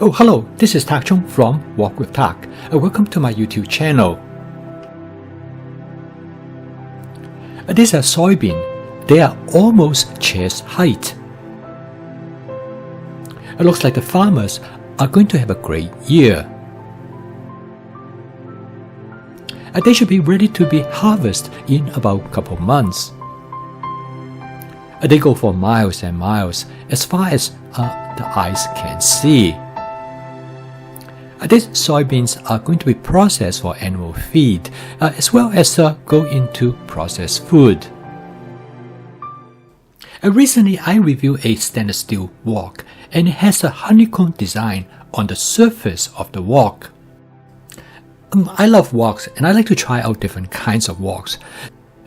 Oh, hello, this is Tak Chung from Wok with Tak. Welcome to my YouTube channel. These are soybean. They are almost chest height. It looks like the farmers are going to have a great year. They should be ready to be harvested in about a couple months. They go for miles and miles as far as the eyes can see. These soybeans are going to be processed for animal feed as well as go into processed food. Recently, I reviewed a stainless steel wok, and it has a honeycomb design on the surface of the wok. I love woks, and I like to try out different kinds of woks.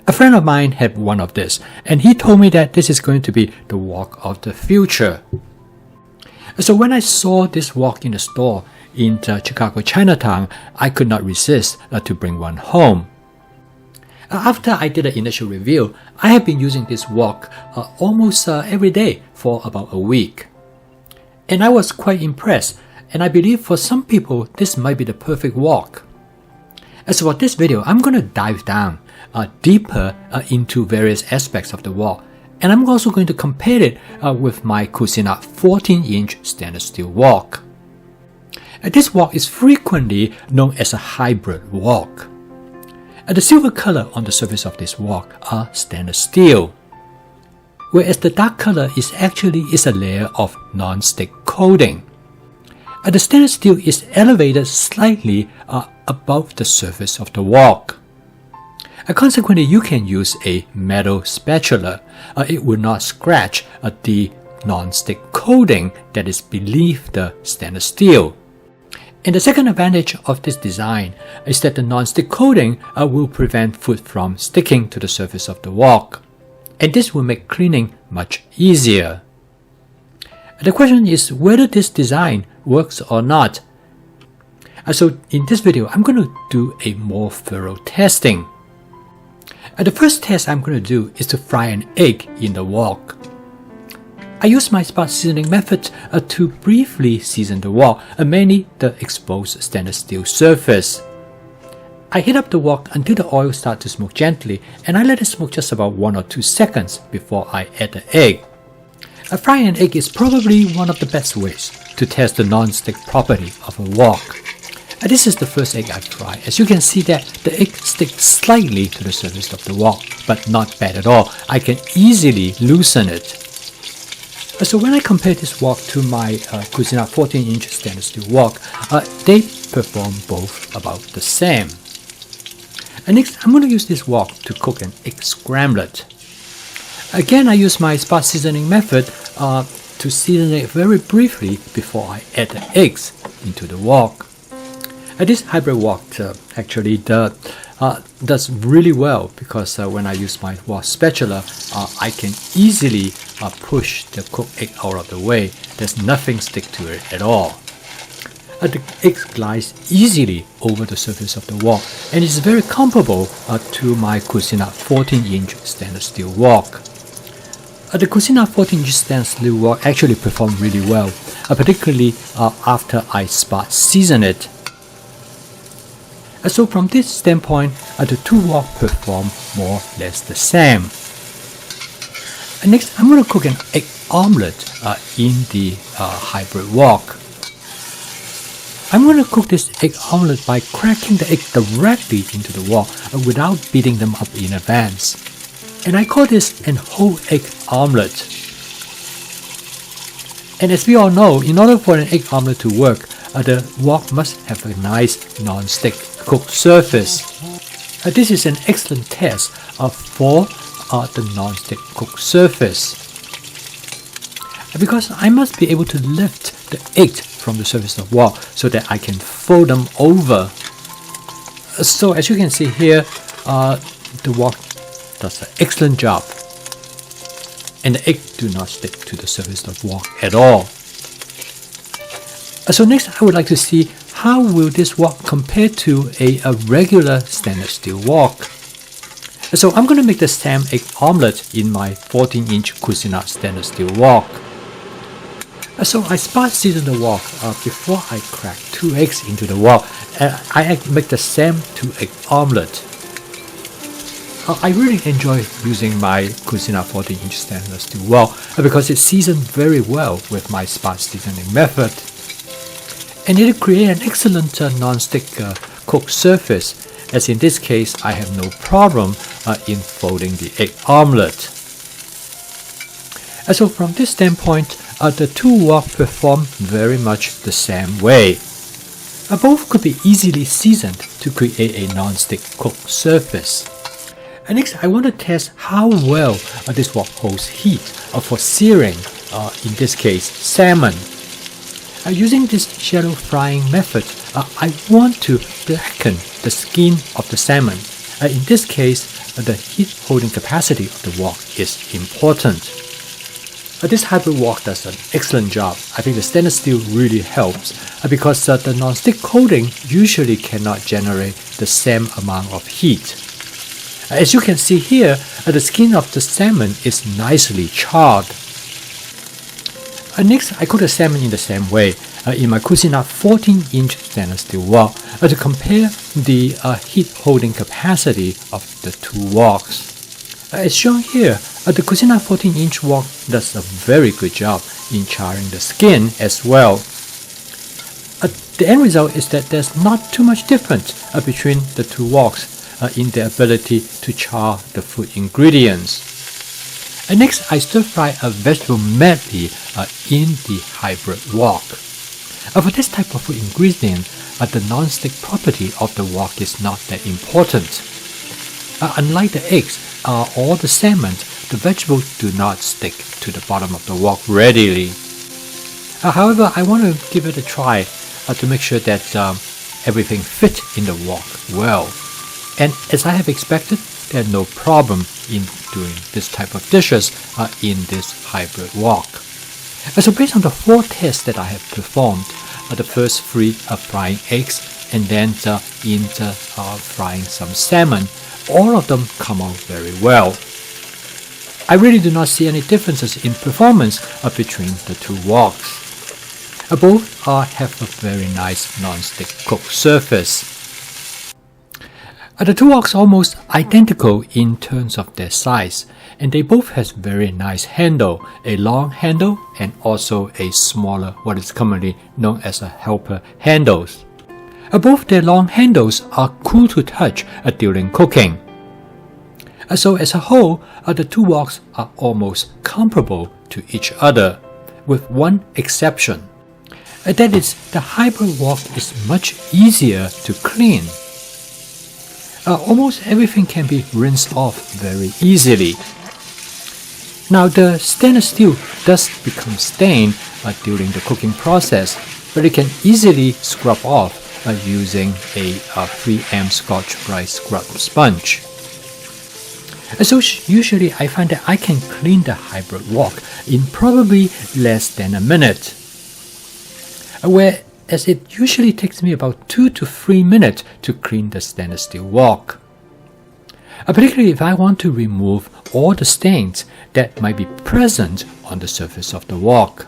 A friend of mine had one of this, and he told me that this is going to be the wok of the future. So when I saw this wok in the store in Chicago, Chinatown, I could not resist to bring one home. After I did an initial review, I have been using this wok almost every day for about a week. And I was quite impressed, and I believe for some people this might be the perfect wok. As for this video, I'm going to dive down deeper into various aspects of the wok, and I'm also going to compare it with my Cuisinart 14-inch stainless steel wok. This wok is frequently known as a hybrid wok. The silver color on the surface of this wok are stainless steel, whereas the dark color is a layer of non-stick coating. The stainless steel is elevated slightly above the surface of the wok. Consequently, you can use a metal spatula. It will not scratch the non-stick coating that is beneath the stainless steel. And the second advantage of this design is that the non-stick coating will prevent food from sticking to the surface of the wok. And this will make cleaning much easier. The question is whether this design works or not. So in this video, I'm going to do a more thorough testing. The first test I'm going to do is to fry an egg in the wok. I use my spot seasoning method to briefly season the wok, mainly the exposed stainless steel surface. I heat up the wok until the oil starts to smoke gently, and I let it smoke just about 1 or 2 seconds before I add the egg. Frying an egg is probably one of the best ways to test the non-stick property of a wok. This is the first egg I fry. As you can see that the egg sticks slightly to the surface of the wok, but not bad at all. I can easily loosen it. So when I compare this wok to my Cuisinart 14-inch stainless steel wok, they perform both about the same. Next, I'm going to use this wok to cook an egg scrambled. Again, I use my spot seasoning method to season it very briefly before I add the eggs into the wok. This hybrid wok actually does really well because when I use my wok spatula, I can easily push the cooked egg out of the way. There's nothing stick to it at all. The egg glides easily over the surface of the wok, and it's very comparable to my Cuisinart 14-inch stainless steel wok. The Cuisinart 14-inch stainless steel wok actually performed really well, particularly after I spot season it. So from this standpoint, the two wok perform more or less the same. Next, I'm going to cook an egg omelette in the hybrid wok. I'm going to cook this egg omelette by cracking the egg directly into the wok without beating them up in advance. And I call this an whole egg omelette. And as we all know, in order for an egg omelette to work, the wok must have a nice non-stick cooked surface. This is an excellent test for the non-stick cooked surface, because I must be able to lift the egg from the surface of the wok so that I can fold them over. So as you can see here, the wok does an excellent job, and the egg do not stick to the surface of the wok at all. So next, I would like to see how will this wok compare to a regular stainless steel wok. So I'm going to make the same egg omelette in my 14-inch Cuisinart stainless steel wok. So I spot season the wok before I crack 2 eggs into the wok. I make the same 2-egg omelette. I really enjoy using my Cucina 14-inch stainless steel wok because it seasons very well with my spot seasoning method. And it creates an excellent non-stick cooked surface, as in this case I have no problem in folding the egg omelette. So from this standpoint, the two wok perform very much the same way. Both could be easily seasoned to create a non-stick cooked surface. Next, I want to test how well this wok holds heat for searing, in this case, salmon. Using this shallow frying method, I want to blacken the skin of the salmon. In this case, the heat holding capacity of the wok is important. This hybrid wok does an excellent job. I think the stainless steel really helps because the non-stick coating usually cannot generate the same amount of heat. As you can see here, the skin of the salmon is nicely charred. Next, I cook the salmon in the same way in my Cucina 14-inch stainless steel wok to compare the heat holding capacity of the two woks. As shown here, the Cucina 14-inch wok does a very good job in charring the skin as well. The end result is that there's not too much difference between the two woks in their ability to char the food ingredients. Next, I stir fry a vegetable medley in the hybrid wok. For this type of food ingredient, the non-stick property of the wok is not that important. Unlike the eggs or the salmon, the vegetables do not stick to the bottom of the wok readily. However, I want to give it a try to make sure that everything fits in the wok well. And as I have expected, there's no problem in doing this type of dishes in this hybrid wok. So based on the 4 tests that I have performed, the first 3 frying eggs and then frying some salmon, all of them come out very well. I really do not see any differences in performance between the two woks. Both have a very nice non-stick cooked surface. The two woks are almost identical in terms of their size, and they both have very nice handle, a long handle and also a smaller, what is commonly known as a helper handles. Both their long handles are cool to touch during cooking. So as a whole, the two woks are almost comparable to each other, with one exception. That is, the hybrid wok is much easier to clean. Almost everything can be rinsed off very easily. Now, the stainless steel does become stained during the cooking process, but it can easily scrub off using a 3M Scotch-Brite scrub sponge. So usually I find that I can clean the hybrid wok in probably less than a minute, whereas it usually takes me about 2 to 3 minutes to clean the stainless steel wok. Particularly if I want to remove all the stains that might be present on the surface of the wok.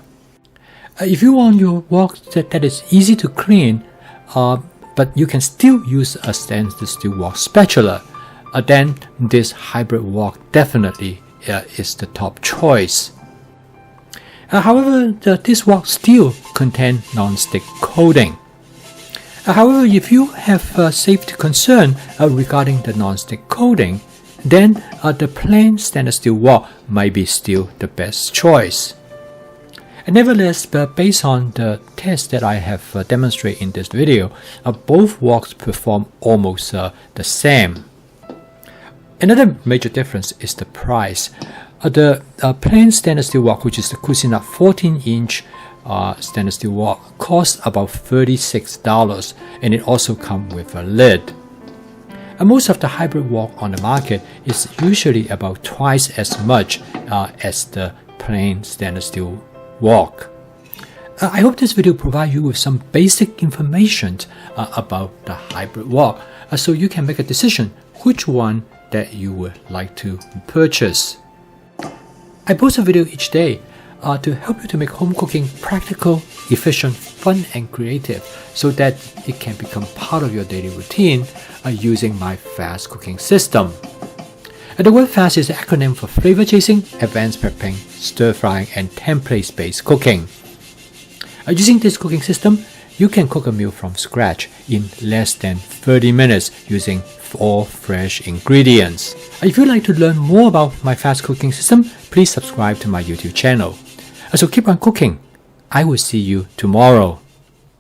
If you want your wok that is easy to clean, but you can still use a stainless steel wok spatula, then this hybrid wok definitely is the top choice. However, this wok still contains non-stick coating. However, if you have safety concern regarding the non-stick coating, then the plain stainless steel wok might be still the best choice. Nevertheless, based on the test that I have demonstrated in this video, both woks perform almost the same. Another major difference is the price. The plain stainless steel wok, which is the Cucina 14-inch stainless steel wok, costs about $36, and it also comes with a lid. Most of the hybrid wok on the market is usually about twice as much as the plain stainless steel wok. I hope this video provides you with some basic information about the hybrid wok, so you can make a decision which one that you would like to purchase. I post a video each day to help you to make home cooking practical, efficient, fun, and creative so that it can become part of your daily routine using my fast cooking system. The word FAST is an acronym for flavor chasing, advanced prepping, stir frying, and template-based cooking. Using this cooking system, you can cook a meal from scratch in less than 30 minutes using 4 fresh ingredients. If you'd like to learn more about my fast cooking system, please subscribe to my YouTube channel. So keep on cooking. I will see you tomorrow.